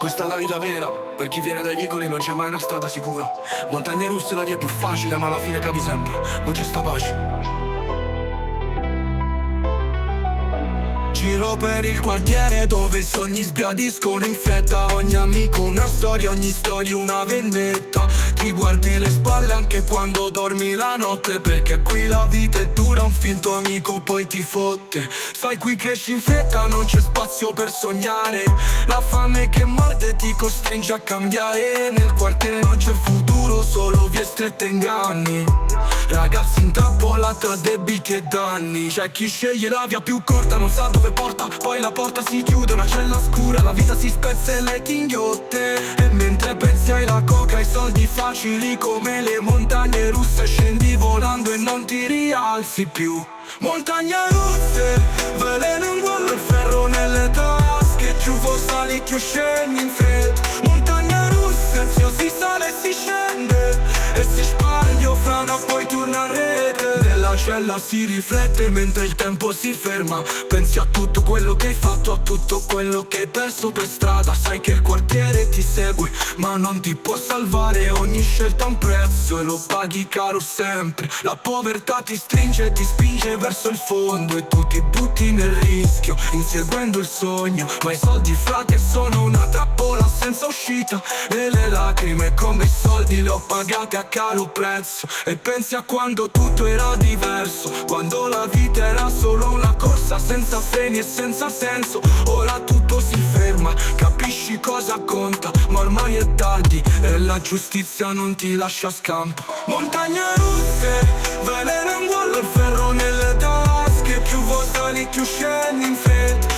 Questa è la vita vera, per chi viene dai vicoli non c'è mai una strada sicura. Montagne russe la via è più facile, ma alla fine capi sempre, non c'è sta pace. Giro per il quartiere dove i sogni sgradiscono in fretta. Ogni amico una storia, ogni storia una vendetta. Ti guardi le spalle anche quando dormi la notte, perché qui la vita è dura, un finto amico poi ti fotte. Sai, qui cresci in fretta, non c'è spazio per sognare. La fame che morde ti costringe a cambiare. Nel quartiere non c'è futuro, solo vie strette e inganni. Ragazzi intrappolati tra debiti e danni. C'è chi sceglie la via più corta, non sa dove porta, poi la porta si chiude, una cella scura. La vita si spezza e lei ti inghiotte. E mentre pensi ai la coca, ai soldi facili come le montagne russe, scendi volando e non ti rialzi più. Montagne russe, veleno in guardo, il ferro nelle tasche. Più sali, più scendi in fretta. Montagne russe, si sale e si scende e si spaglia frana, poi torna a rete. Nella cella si riflette mentre il tempo si ferma. Pensi a tutto quello che hai fatto, a tutto quello che hai perso per strada. Sai che il quartiere ti segue, ma non ti può salvare. Ogni scelta ha un prezzo e lo paghi caro sempre. La povertà ti stringe e ti spinge verso il fondo, e tu ti butti nel rischio, inseguendo il sogno. Ma i soldi, frate, sono una trappola senza uscita. E le lacrime come i soldi le ho pagate a caro prezzo. E pensi a quando tutto era diverso, quando la vita era solo una corsa senza freni e senza senso. Ora tutto si ferma, capisci cosa conta, ma ormai è tardi e la giustizia non ti lascia scampo. Montagne russe, veleno in guardo, il ferro nelle tasche. Più sali, più scendi in fretta.